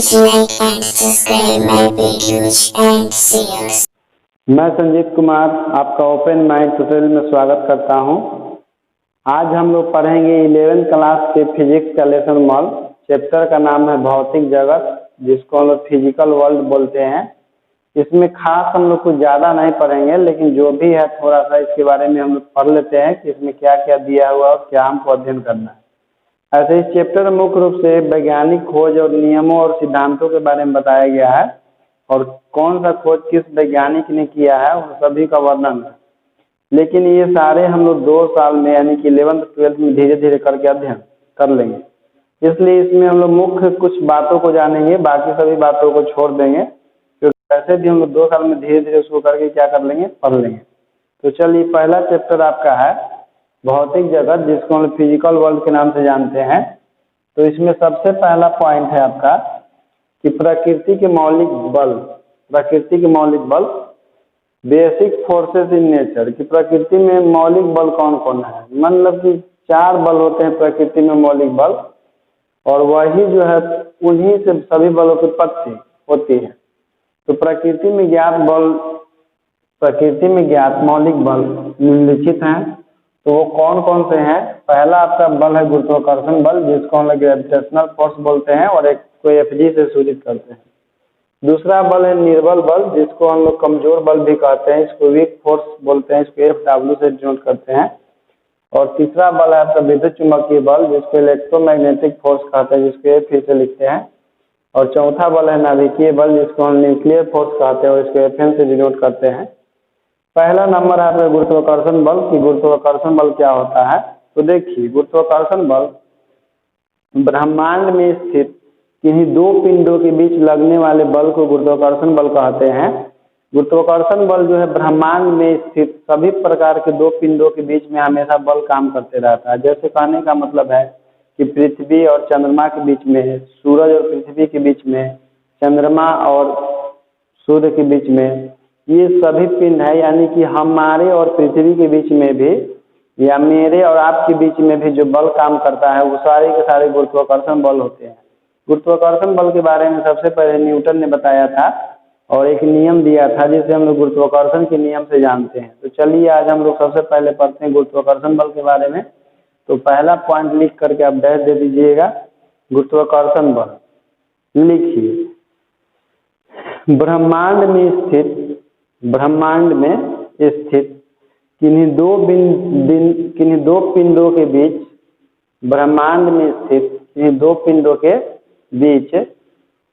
Please like and subscribe my videos and see us. मैं संजीत कुमार आपका open mind tutorial में स्वागत करता हूं। आज हम लोग पढ़ेंगे 11th क्लास के फिजिक्स का लेसन मॉल। चैप्टर का नाम है भौतिक जगत, जिसको हम लोग फिजिकल वर्ल्ड बोलते हैं। इसमें खास हम लोग कुछ ज़्यादा नहीं पढ़ेंगे, लेकिन जो भी है थोड़ा सा इसके बारे में हम लोग पढ़ लेते हैं कि इसमें क्या क्या दिया हुआ और क्या हमको अध्ययन करना है। ऐसे इस चैप्टर में मुख्य रूप से वैज्ञानिक खोज और नियमों और सिद्धांतों के बारे में बताया गया है और कौन सा खोज किस वैज्ञानिक ने किया है उन सभी का वर्णन है। लेकिन ये सारे हम लोग 2 साल में यानी कि 11th 12th में धीरे धीरे करके अध्ययन कर लेंगे। इसलिए इसमें हम लोग मुख्य कुछ बातों को जानेंगे, बाकी सभी बातों को छोड़ देंगे, क्योंकि वैसे भी हम लोग 2 साल में धीरे धीरे उसको करके क्या कर लेंगे, पढ़ लेंगे। तो चलिए, पहला चैप्टर आपका है भौतिक जगत, जिसको हम फिजिकल वर्ल्ड के नाम से जानते हैं। तो इसमें सबसे पहला पॉइंट है आपका कि प्रकृति के मौलिक बल। प्रकृति के मौलिक बल, बेसिक फोर्सेस इन नेचर, कि प्रकृति में मौलिक बल कौन कौन है। मतलब कि 4 बल होते हैं प्रकृति में मौलिक बल, और वही जो है उन्हीं से सभी बलों की उत्पत्ति होती है। तो प्रकृति में ज्ञात मौलिक बल निम्नलिखित हैं। तो वो कौन कौन से हैं? पहला आपका बल है गुरुत्वाकर्षण बल, जिसको हम लोग ग्रेविटेशनल फोर्स बोलते हैं और एक को Fg से सूचित करते हैं। दूसरा बल है निर्बल बल, जिसको हम लोग कमजोर बल भी कहते हैं, इसको वीक फोर्स बोलते हैं, इसको Fw से डिनोट करते हैं। और तीसरा बल है आपका विद्युत चुम्बकीय बल, जिसको इलेक्ट्रोमैग्नेटिक फोर्स कहते हैं, जिसको F से लिखते हैं। और चौथा बल है नाभिकीय बल, जिसको हम न्यूक्लियर फोर्स कहते हैं और इसको Fn से डिनोट करते हैं। पहला नंबर है गुरुत्वाकर्षण बल। कि गुरुत्वाकर्षण बल क्या होता है? तो देखिए, गुरुत्वाकर्षण बल ब्रह्मांड में स्थित किन्हीं 2 पिंडों के बीच लगने वाले बल को गुरुत्वाकर्षण बल कहते हैं। गुरुत्वाकर्षण बल जो है ब्रह्मांड में स्थित सभी प्रकार के 2 पिंडों के बीच में हमेशा बल काम करते रहता है। जैसे कहने का मतलब है कि पृथ्वी और चंद्रमा के बीच में, सूरज और पृथ्वी के बीच में, चंद्रमा और सूर्य के बीच में, ये सभी पिंड है। यानी कि हमारे और पृथ्वी के बीच में भी, या मेरे और आपके बीच में भी जो बल काम करता है वो सारे के सारे गुरुत्वाकर्षण बल होते हैं। गुरुत्वाकर्षण बल के बारे में सबसे पहले न्यूटन ने बताया था और एक नियम दिया था, जिसे हम लोग गुरुत्वाकर्षण के नियम से जानते हैं। तो चलिए, आज हम लोग सबसे पहले पढ़ते हैं गुरुत्वाकर्षण बल के बारे में। तो पहला पॉइंट लिख करके आप डैश दे दीजिएगा, गुरुत्वाकर्षण बल। लिखिए, ब्रह्मांड में स्थित किन्हीं 2 पिंडों के बीच, ब्रह्मांड में स्थित किन्हीं 2 पिंडों के बीच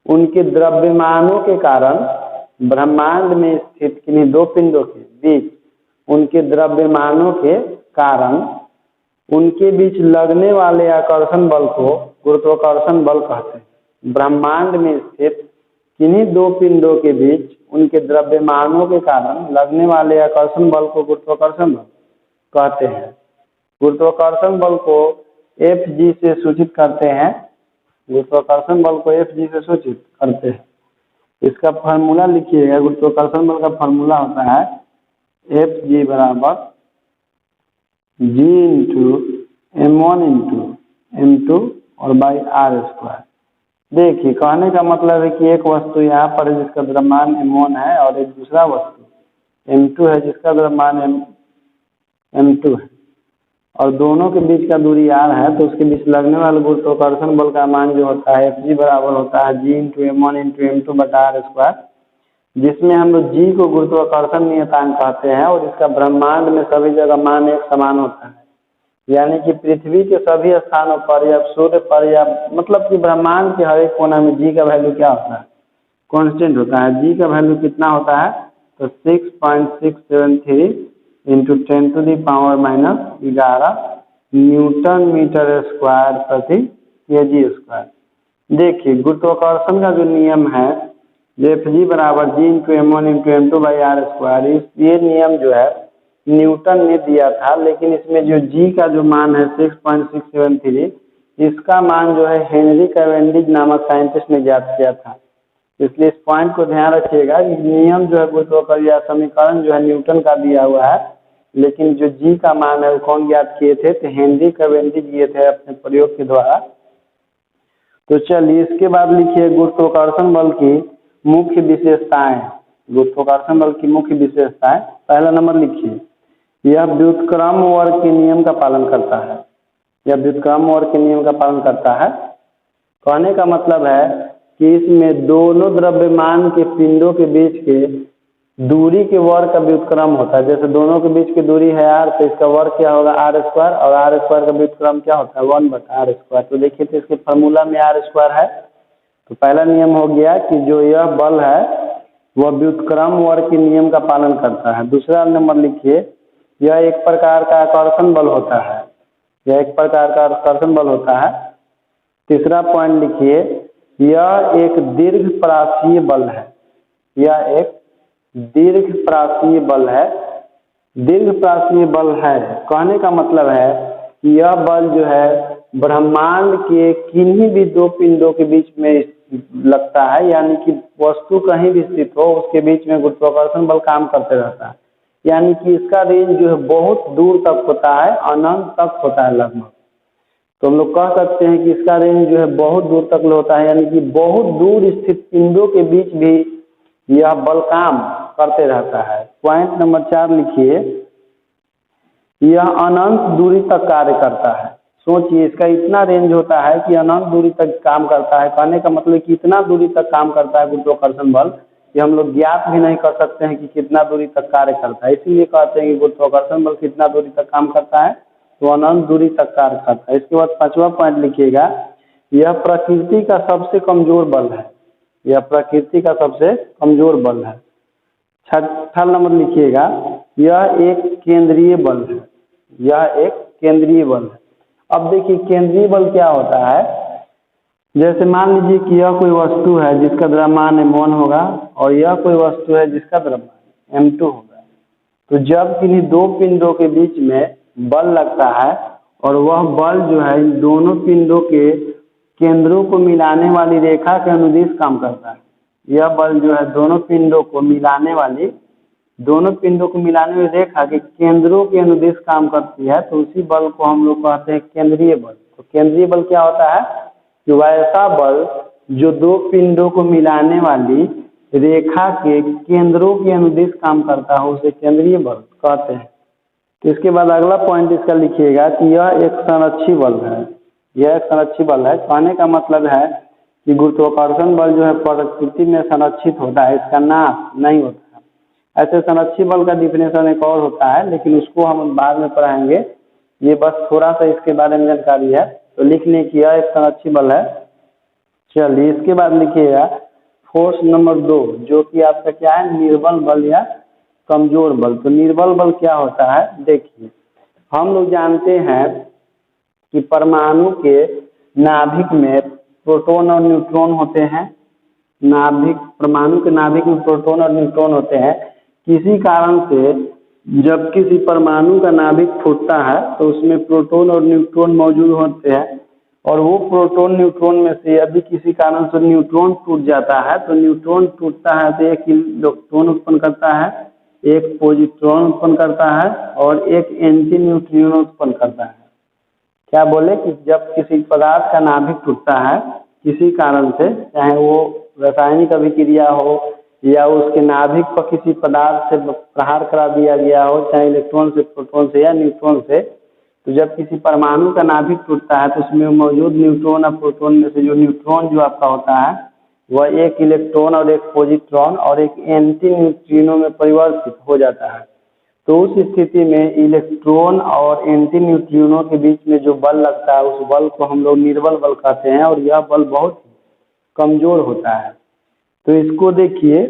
उनके द्रव्यमानों के कारण, ब्रह्मांड में स्थित किन्हीं 2 पिंडों के बीच उनके द्रव्यमानों के कारण उनके बीच लगने वाले आकर्षण बल को गुरुत्वाकर्षण बल कहते हैं। ब्रह्मांड में स्थित किन्हीं 2 पिंडों के बीच उनके द्रव्यमानों के कारण लगने वाले आकर्षण बल को गुरुत्वाकर्षण बल कहते हैं। गुरुत्वाकर्षण बल को Fg से सूचित करते हैं। गुरुत्वाकर्षण बल को Fg से सूचित करते हैं। इसका फार्मूला लिखिएगा। गुरुत्वाकर्षण बल का फार्मूला होता है Fg बराबर G into M1 into M2 और बाई R स्क्वायर। देखिए, कहने का मतलब है कि एक वस्तु यहाँ पर है जिसका द्रव्यमान M1 है, और एक दूसरा वस्तु M2 है जिसका द्रव्यमान M2 है, और दोनों के बीच का दूरी R है। तो उसके बीच लगने वाले गुरुत्वाकर्षण बल का मान जो होता है Fg बराबर होता है G into M1 into M2 बटा R स्क्वायर, जिसमें हम लोग G को गुरुत्वाकर्षण नियतांक कहते हैं और इसका ब्रह्मांड में सभी जगह मान एक समान होता है। यानी कि पृथ्वी के सभी स्थानों पर या सूर्य पर, या मतलब कि ब्रह्मांड के हर एक कोना में G का वैल्यू क्या होता है? कांस्टेंट होता है। G का वैल्यू कितना होता है? तो 6.673 इंटू 10⁻⁻11 न्यूटन मीटर स्क्वायर प्रति kg स्क्वायर। देखिए, गुरुत्वाकर्षण का जो नियम है, Fg बराबर G into M1 into M2 by R square, ये नियम जो है न्यूटन ने दिया था। लेकिन इसमें जो G का जो मान है 6.673, इसका मान जो है हेनरी कैवेंडिश नामक साइंटिस्ट ने ज्ञात किया था। इसलिए इस पॉइंट को ध्यान रखिएगा कि नियम जो है गुरुत्वाकर्षण या समीकरण जो है न्यूटन का दिया हुआ है, लेकिन जो G का मान है वो कौन ज्ञात किए थे? तो हेनरी कैवेंडिश दिए थे अपने प्रयोग के द्वारा। तो चलिए इसके बाद लिखिए गुरुत्वाकर्षण बल की मुख्य विशेषताएं। गुरुत्वाकर्षण बल की मुख्य विशेषताएं, पहला नंबर लिखिए, यह व्युत्क्रम वर्ग के नियम का पालन करता है। यह व्युत्क्रम वर्ग के नियम का पालन करता है। कहने का मतलब है कि इसमें दोनों द्रव्यमान के पिंडों के बीच के दूरी के वर्ग का व्युत्क्रम होता है। जैसे दोनों के बीच की दूरी है r, तो इसका वर्ग क्या होगा r स्क्वायर, और r स्क्वायर का व्युत्क्रम क्या होता है 1/r स्क्वायर। तो देखिए तो इसके फॉर्मूला में r स्क्वायर है। तो पहला नियम हो गया कि जो यह बल है वह व्युत्क्रम वर्ग के नियम का पालन करता है। दूसरा नंबर लिखिए, यह एक प्रकार का आकर्षण बल होता है। यह एक प्रकार का आकर्षण बल होता है। तीसरा पॉइंट लिखिए, यह एक दीर्घप्रासीय बल है। यह एक दीर्घप्रासीय बल है। दीर्घप्रासीय बल है कहने का मतलब है कि यह बल जो है ब्रह्मांड के किन्हीं भी दो पिंडों के बीच में लगता है, यानी कि वस्तु कहीं भी स्थित हो उसके बीच में गुरुत्वाकर्षण बल काम करते रहता है। यानी कि इसका रेंज जो है बहुत दूर तक होता है, अनंत तक होता है लगभग। तो हम लोग कह सकते हैं कि इसका रेंज जो है बहुत दूर तक होता है, यानी कि बहुत दूर स्थित पिंडों के बीच भी यह बल काम करते रहता है। पॉइंट नंबर 4 लिखिए, यह अनंत दूरी तक कार्य करता है। सोचिए इसका इतना रेंज होता है कि अनंत दूरी तक काम करता है। कहने का मतलब कि इतना दूरी तक काम करता है गुरुत्वाकर्षण बल कि हम लोग ज्ञात भी नहीं कर सकते हैं कि कितना दूरी तक कार्य करता है। इसीलिए कहते हैं कि गुरुत्वाकर्षण बल कितना दूरी तक काम करता है, तो अनंत दूरी तक कार्य करता है। इसके बाद 5वां पॉइंट लिखिएगा, यह प्रकृति का सबसे कमजोर बल है। यह प्रकृति का सबसे कमजोर बल है। 6ठा नंबर लिखिएगा, यह एक केंद्रीय बल है। यह एक केंद्रीय बल है। अब देखिए केंद्रीय बल क्या होता है, जैसे मान लीजिए कि यह कोई वस्तु है जिसका द्रव्यमान m1 होगा और यह कोई वस्तु है जिसका द्रव्यमान m2 होगा। तो जब किन्हीं दो पिंडों के बीच में बल लगता है और वह बल जो है इन दोनों पिंडों के केंद्रों को मिलाने वाली रेखा के अनुदिश काम करता है। यह बल जो है दोनों पिंडों को मिलाने वाली रेखा के केंद्रों के अनुदिश काम करती है। तो उसी बल को हम लोग कहते हैं केंद्रीय बल। तो केंद्रीय बल क्या होता है कि वह ऐसा बल जो दो पिंडों को मिलाने वाली रेखा के केंद्रों के अनुदिश काम करता है, उसे केंद्रीय बल कहते हैं। तो इसके बाद अगला पॉइंट इसका लिखिएगा कि यह एक संरक्षी बल है। यह एक संरक्षी बल है। कहने का मतलब है कि गुरुत्वाकर्षण बल जो है प्रकृति में संरक्षित होता है, इसका नाश नहीं होता है। ऐसे संरक्षी बल का डिफिनेशन एक और होता है, लेकिन उसको हम बाद में पढ़ाएंगे। ये बस थोड़ा सा इसके बारे में जानकारी है, तो लिखने की यह एक संरक्षी बल है। चलिए इसके बाद लिखिएगा फोर्स नंबर 2, जो कि आपका क्या है, निर्बल बल या कमजोर बल। तो निर्बल बल क्या होता है, देखिए हम लोग जानते हैं कि परमाणु के नाभिक में प्रोटॉन और न्यूट्रॉन होते हैं। परमाणु के नाभिक में प्रोटॉन और न्यूट्रॉन होते हैं। किसी कारण से जब किसी परमाणु का नाभिक फूटता है तो उसमें प्रोटॉन और न्यूट्रॉन मौजूद होते हैं, और वो प्रोटॉन न्यूट्रॉन में से यदि किसी कारण से न्यूट्रॉन टूट जाता है तो न्यूट्रॉन टूटता है तो एक इलेक्ट्रॉन उत्पन्न करता है, एक पॉजिट्रॉन उत्पन्न करता है और एक एंटी न्यूट्रिनो उत्पन्न करता है। क्या बोले कि जब किसी पदार्थ का नाभिक टूटता है किसी कारण से, चाहे वो रासायनिक अभिक्रिया हो या उसके नाभिक पर किसी पदार्थ से प्रहार करा दिया गया हो, चाहे इलेक्ट्रॉन से, प्रोटॉन से या न्यूट्रॉन से, तो जब किसी परमाणु का नाभिक टूटता है तो उसमें मौजूद न्यूट्रॉन और प्रोटॉन में से जो न्यूट्रॉन जो आपका होता है वह एक इलेक्ट्रॉन और एक पॉजिट्रॉन और एक एंटी न्यूट्रिनो में परिवर्तित हो जाता है। तो उस स्थिति में इलेक्ट्रॉन और एंटी न्यूट्रिनो के बीच में जो बल लगता है उस बल को हम लोग निर्बल बल कहते हैं, और यह बल बहुत कमजोर होता है। तो इसको देखिए,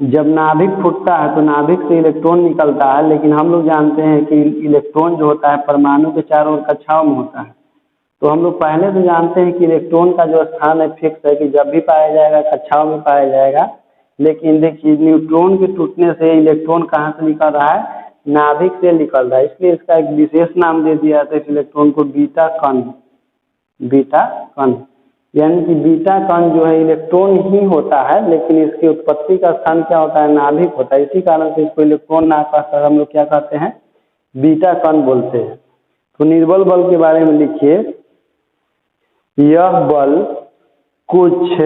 जब नाभिक फूटता है तो नाभिक से इलेक्ट्रॉन निकलता है, लेकिन हम लोग जानते हैं कि इलेक्ट्रॉन जो होता है परमाणु के चारों ओर कक्षाओं में होता है। तो हम लोग पहले से जानते हैं कि इलेक्ट्रॉन का जो स्थान है फिक्स है कि जब भी पाया जाएगा कक्षाओं में पाया जाएगा। लेकिन देखिए न्यूट्रॉन के टूटने से इलेक्ट्रॉन कहाँ से निकल रहा है, नाभिक से निकल रहा है, इसलिए इसका एक विशेष नाम दे दिया था इस इलेक्ट्रॉन को, बीटा कण। बीटा कण यानी कि बीटा कण जो है इलेक्ट्रॉन ही होता है, लेकिन इसकी उत्पत्ति का स्थान क्या होता है, नाभिक होता है। इसी कारण से इसको इलेक्ट्रॉन ना कहकर हम लोग क्या कहते हैं, बीटा कण बोलते हैं। तो निर्बल बल के बारे में लिखिए, यह बल कुछ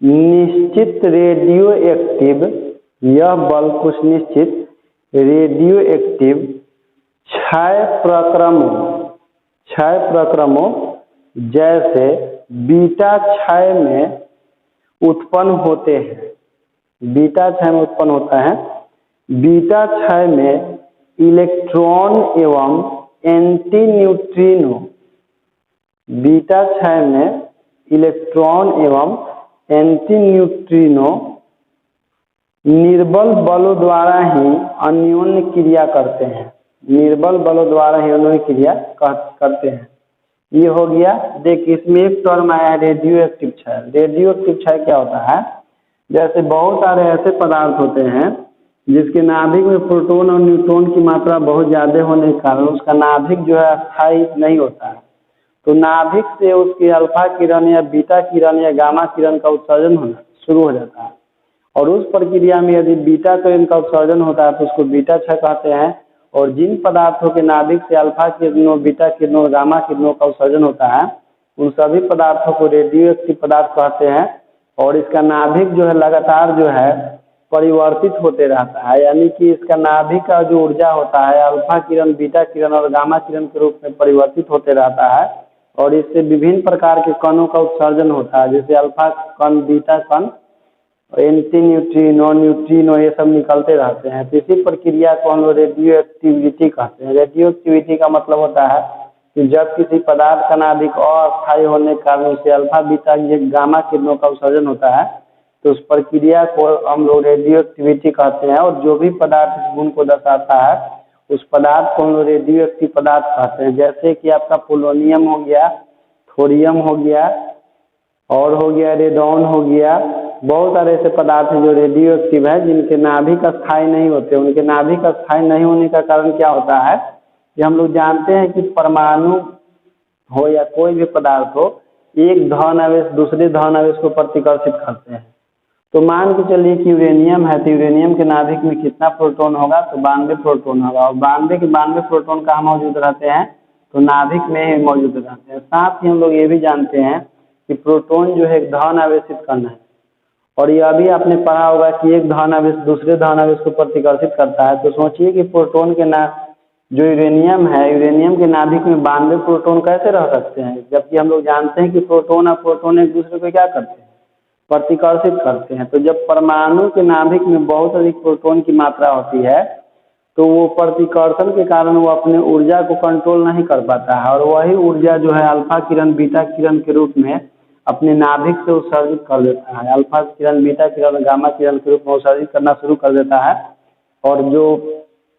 निश्चित रेडियो एक्टिव क्षय प्रक्रमों जैसे बीटा क्षय में उत्पन्न होते हैं। बीटा क्षय में इलेक्ट्रॉन एवं एंटी न्यूट्रिनो निर्बल बलों द्वारा ही अन्योन्य क्रिया करते हैं। ये हो गया। देखिए इसमें एक टर्म आया रेडियो एक्टिव क्षय क्या होता है? जैसे बहुत सारे ऐसे पदार्थ होते हैं जिसके नाभिक में प्रोटॉन और न्यूट्रॉन की मात्रा बहुत ज्यादा होने के कारण उसका नाभिक जो है स्थायी नहीं होता है। तो नाभिक से उसकी अल्फा किरण या बीटा किरण या गामा किरण का उत्सर्जन होना शुरू हो जाता है और उस प्रक्रिया में यदि बीटा किरण का उत्सर्जन होता है तो उसको बीटा क्षय कहते हैं। और जिन पदार्थों के नाभिक से अल्फा किरणों, बीटा किरणों और गामा किरणों का उत्सर्जन होता है उन सभी पदार्थों को रेडियो एक्टिव पदार्थ कहते हैं। और इसका नाभिक जो है लगातार जो है परिवर्तित होते रहता है, यानी कि इसका नाभिक का जो ऊर्जा होता है अल्फा किरण, बीटा किरण और गामा किरण के रूप में परिवर्तित होते रहता है और इससे विभिन्न प्रकार के कणों का उत्सर्जन होता है, जैसे अल्फा कण, बीटा कण, एंटी न्यूट्रिनो ये सब निकलते रहते हैं। तो इसी प्रक्रिया को हम लोग रेडियो एक्टिविटी कहते हैं। रेडियो एक्टिविटी का मतलब होता है कि जब किसी पदार्थ का नाभिक अस्थायी होने के कारण उसे अल्फा, बीटा, गामा किरणों का उत्सर्जन होता है तो उस प्रक्रिया को हम लोग रेडियो एक्टिविटी कहते हैं। और जो भी पदार्थ इस गुण को दर्शाता है उस पदार्थ को हम लोग रेडियो एक्टिव पदार्थ कहते हैं। जैसे कि आपका पोलोनियम हो गया, थोरियम हो गया और हो गया रेडॉन हो गया। बहुत सारे ऐसे पदार्थ हैं जो रेडियो एक्टिव है जिनके नाभिक स्थायी नहीं होते। उनके नाभिक स्थायी नहीं होने का कारण क्या होता है कि हम लोग जानते हैं कि परमाणु हो या कोई भी पदार्थ हो, एक धन आवेश दूसरे धन आवेश को प्रतिकर्षित करते हैं। तो मान के चलिए कि यूरेनियम है तो यूरेनियम के नाभिक में कितना प्रोटॉन होगा? तो 92 प्रोटॉन होगा। और 92 प्रोटॉन कहाँ मौजूद रहते हैं? तो नाभिक में ही मौजूद रहते हैं। साथ ही हम लोग ये भी जानते हैं कि प्रोटॉन जो है एक धन आवेशित कण है और यह भी आपने पढ़ा होगा कि एक धन आवेश दूसरे धन आवेश को प्रतिकर्षित करता है। तो सोचिए कि प्रोटॉन के जो यूरेनियम है, यूरेनियम के नाभिक में 92 प्रोटॉन कैसे रह सकते हैं, जबकि हम लोग जानते हैं कि प्रोटॉन और प्रोटॉन एक दूसरे को क्या करते हैं? प्रतिकर्षित करते हैं। तो जब परमाणु के नाभिक में बहुत अधिक प्रोटॉन की मात्रा होती है तो वो प्रतिकर्षण के कारण वो अपने ऊर्जा को कंट्रोल नहीं कर पाता है और वही ऊर्जा जो है अल्फा किरण, बीटा किरण के रूप में अपने नाभिक से उत्सर्जित कर देता है। अल्फा किरण, बीटा किरण, गामा किरण के रूप में उत्सर्जित करना शुरू कर देता है। और जो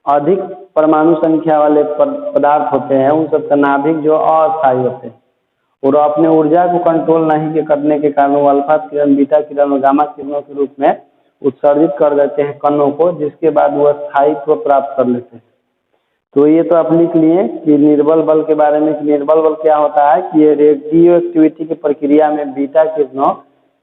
अधिक परमाणु संख्या वाले पदार्थ होते हैं उन सबका नाभिक जो अस्थायी होते हैं और अपने ऊर्जा को कंट्रोल नहीं करने के कारण वो अल्फा किरण, बीटा किरण और गामा किरणों के रूप में उत्सर्जित कर देते हैं कणों को, जिसके बाद वो स्थायित्व प्राप्त कर लेते हैं। तो ये तो आप लिख लिए कि निर्बल बल के बारे में। निर्बल बल क्या होता है कि ये रेडियो एक्टिविटी की प्रक्रिया में बीटा किरणों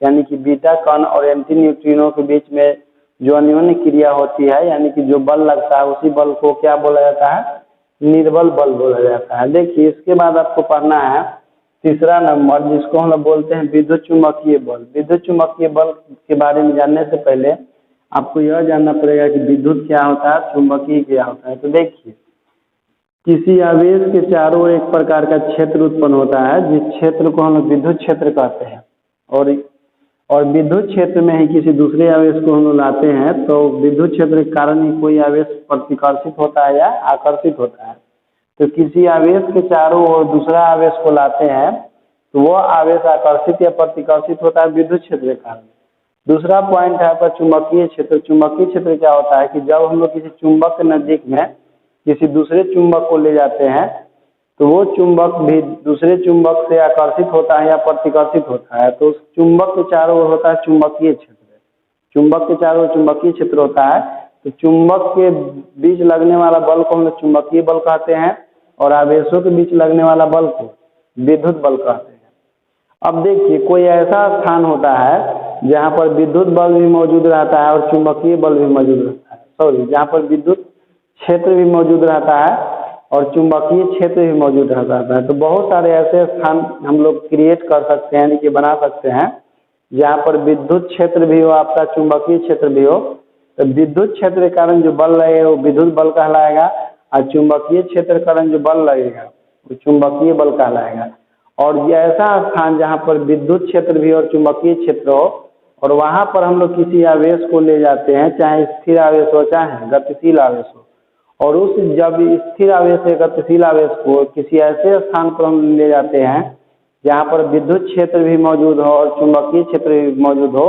यानी कि बीटा कण और एंटी न्यूट्रिनो के बीच में जो अन्योन्य क्रिया होती है यानी कि जो बल लगता है उसी बल को क्या बोला जाता है? निर्बल बल बोला जाता है। देखिए इसके बाद आपको पढ़ना है तीसरा नंबर, जिसको हम लोग बोलते हैं विद्युत चुम्बकीय बल। विद्युत चुम्बकीय बल के बारे में जानने से पहले आपको यह जानना पड़ेगा कि विद्युत क्या होता है, चुम्बकीय क्या होता है। तो देखिए किसी आवेश के चारों ओर एक प्रकार का क्षेत्र उत्पन्न होता है जिस क्षेत्र को हम लोग विद्युत क्षेत्र कहते हैं। और विद्युत क्षेत्र में ही किसी दूसरे आवेश को हम लोग लाते हैं तो विद्युत क्षेत्र के कारण ही कोई आवेश प्रतिकर्षित होता है या आकर्षित होता है। तो किसी आवेश के चारों ओर दूसरा आवेश को लाते हैं तो वो आवेश आकर्षित या प्रतिकर्षित होता है विद्युत क्षेत्र के कारण। दूसरा पॉइंट है आपका चुंबकीय क्षेत्र। चुंबकीय क्षेत्र क्या होता है कि जब हम लोग किसी चुंबक के नजदीक में किसी दूसरे चुंबक को ले जाते हैं तो वो चुंबक भी दूसरे चुंबक से आकर्षित होता है या प्रतिकर्षित होता है। तो उस चुंबक के चारों ओर होता है चुंबकीय क्षेत्र। चुंबक के चारों ओर चुंबकीय क्षेत्र होता है। तो चुंबक के बीच लगने वाला बल को हम लोग चुंबकीय बल कहते हैं और आवेशों के बीच लगने वाला बल को विद्युत बल कहते हैं। अब देखिए कोई ऐसा स्थान होता है जहाँ पर विद्युत बल भी मौजूद रहता है और चुंबकीय बल भी मौजूद रहता है, जहाँ पर विद्युत क्षेत्र भी मौजूद रहता है और चुंबकीय क्षेत्र भी मौजूद रहता है। तो बहुत सारे ऐसे स्थान हम लोग क्रिएट कर सकते हैं, यानी कि बना सकते हैं, जहाँ पर विद्युत क्षेत्र भी हो, आपका चुंबकीय क्षेत्र भी हो। तो विद्युत क्षेत्र के कारण जो बल लगेगा वो विद्युत बल कहलाएगा, और चुंबकीय क्षेत्र के कारण जो बल लगेगा वो चुंबकीय बल कहलाएगा। और ये ऐसा स्थान जहाँ पर विद्युत क्षेत्र भी और चुंबकीय क्षेत्र हो, और वहाँ पर हम लोग किसी आवेश को ले जाते हैं, चाहे स्थिर आवेश हो चाहे गतिशील आवेश हो, और उस जब स्थिर आवेश या गतिशील आवेश को किसी ऐसे स्थान पर हम ले जाते हैं जहाँ पर विद्युत क्षेत्र भी मौजूद हो और चुंबकीय क्षेत्र भी मौजूद हो,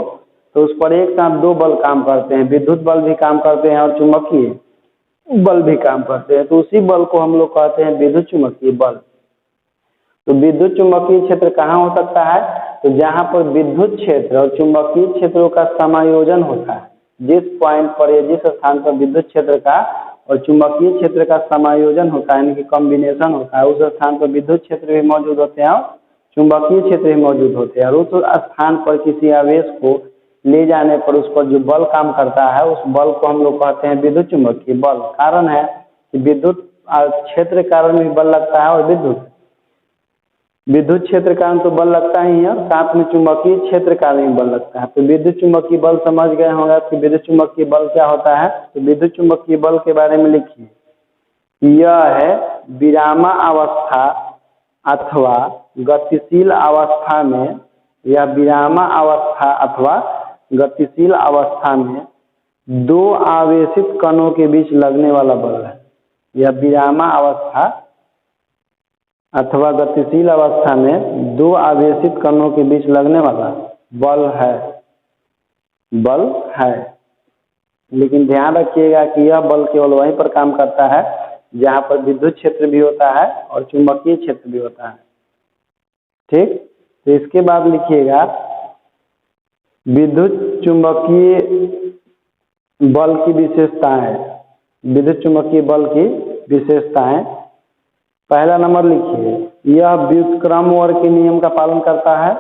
तो उस पर एक साथ दो बल काम करते हैं, विद्युत बल भी काम करते हैं और चुंबकीय बल भी काम करते हैं। तो उसी बल को हम लोग कहते हैं विद्युत चुंबकीय बल। तो विद्युत चुंबकीय क्षेत्र कहाँ हो सकता है? तो जहाँ पर विद्युत क्षेत्र और चुंबकीय क्षेत्रों का समायोजन होता है, जिस पॉइंट पर या जिस स्थान पर विद्युत क्षेत्र का और चुंबकीय क्षेत्र का समायोजन होता है, यानी कि कॉम्बिनेशन होता है, उस स्थान पर विद्युत क्षेत्र भी मौजूद होते हैं और चुंबकीय क्षेत्र भी मौजूद होते हैं। और उस स्थान पर किसी आवेश को ले जाने पर उस पर जो बल काम करता है, उस बल को हम लोग कहते हैं विद्युत चुंबकीय बल। कारण है कि विद्युत क्षेत्र के कारण भी बल लगता है, और विद्युत क्षेत्र के कारण तो बल लगता ही है, साथ में चुंबकीय क्षेत्र का भी बल लगता है। तो विद्युत चुंबकीय बल समझ गए होंगे कि विद्युत चुंबकीय बल क्या होता है। तो विद्युत चुंबकीय बल के बारे में लिखिए, यह है विरामावस्था अथवा गतिशील अवस्था में, या विरामावस्था अथवा गतिशील अवस्था में दो आवेशित कणों के बीच लगने वाला बल है। यह विरामावस्था अथवा गतिशील अवस्था में दो आवेशित कणों के बीच लगने वाला बल है। लेकिन ध्यान रखिएगा कि यह बल केवल वहीं पर काम करता है जहाँ पर विद्युत क्षेत्र भी होता है और चुंबकीय क्षेत्र भी होता है। ठीक, तो इसके बाद लिखिएगा विद्युत चुंबकीय बल की विशेषताएं। विद्युत चुंबकीय बल की विशेषताएं, पहला नंबर लिखिए, यह व्युत्क्रमण के नियम का पालन करता है।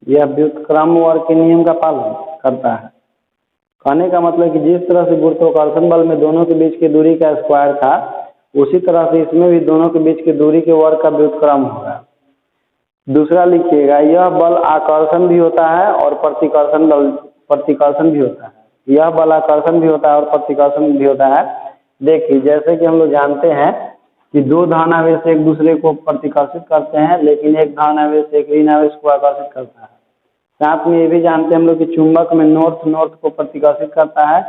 यह व्युत्क्रमण के नियम का पालन करता है। कहने का मतलब कि जिस तरह से गुरुत्वाकर्षण बल में दोनों के बीच की दूरी का स्क्वायर था, उसी तरह से इसमें भी दोनों के बीच की दूरी के वर्ग का व्युत्क्रम होगा। दूसरा लिखिएगा, यह बल आकर्षण भी होता है और प्रतिकर्षण भी होता है। यह बल आकर्षण भी होता है और प्रतिकर्षण भी होता है। देखिए, जैसे कि हम लोग जानते हैं कि दो धनावेश एक दूसरे को प्रतिकर्षित करते हैं, लेकिन एक धनावेश एक ऋण आवेश को आकर्षित करता है। साथ में ये भी जानते हैं हम लोग कि चुंबक में नॉर्थ को प्रतिकर्षित करता है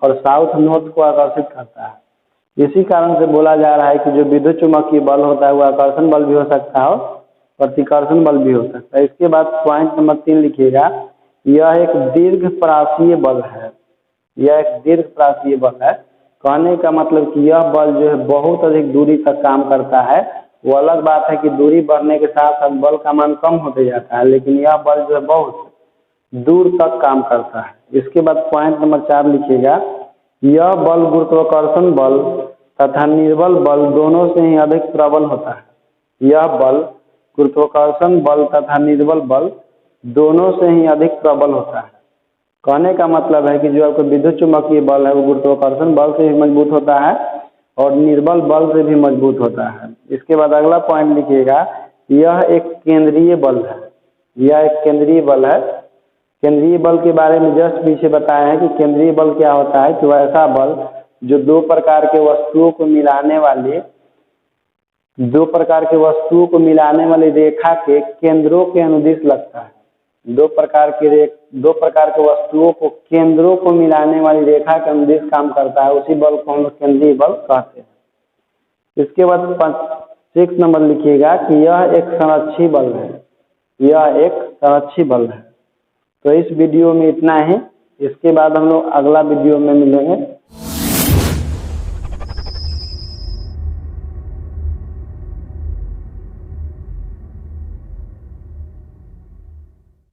और साउथ नॉर्थ को आकर्षित करता है। इसी कारण से बोला जा रहा है कि जो विद्युत चुंबकीय बल होता है वो आकर्षण बल भी हो सकता है और प्रतिकर्षण बल भी हो सकता है। इसके बाद पॉइंट नंबर 3 लिखिएगा, यह एक दीर्घप्रासीय बल है। यह एक दीर्घप्रासीय बल है। कहने का मतलब कि यह बल जो है बहुत अधिक दूरी तक काम करता है। वो अलग बात है कि दूरी बढ़ने के साथ साथ बल का मान कम होते जाता है, लेकिन यह बल जो है बहुत दूर तक काम करता है। इसके बाद पॉइंट नंबर 4 लिखिएगा, यह बल गुरुत्वाकर्षण बल तथा निर्बल बल दोनों से ही अधिक प्रबल होता है। यह बल गुरुत्वाकर्षण बल तथा निर्बल बल दोनों से ही अधिक प्रबल होता है। कहने का मतलब है कि जो आपका विद्युत चुंबकीय बल है वो गुरुत्वाकर्षण बल से भी मजबूत होता है और निर्बल बल से भी मजबूत होता है। इसके बाद अगला पॉइंट लिखिएगा, यह एक केंद्रीय बल है। यह एक केंद्रीय बल है। केंद्रीय बल के बारे में जस्ट पीछे बताया है कि केंद्रीय बल क्या होता है, कि वह ऐसा बल जो दो प्रकार के वस्तुओं को मिलाने वाली रेखा के केंद्रों के अनुदिश लगता है। दो प्रकार के वस्तुओं को केंद्रों को मिलाने वाली रेखा के अनुदिश काम करता है, उसी बल को हम लोग केंद्रीय बल कहते हैं। इसके बाद 6 नंबर लिखिएगा कि यह एक संरक्षी बल है। यह एक संरक्षी बल है। तो इस वीडियो में इतना ही। इसके बाद हम लोग अगला वीडियो में मिलेंगे।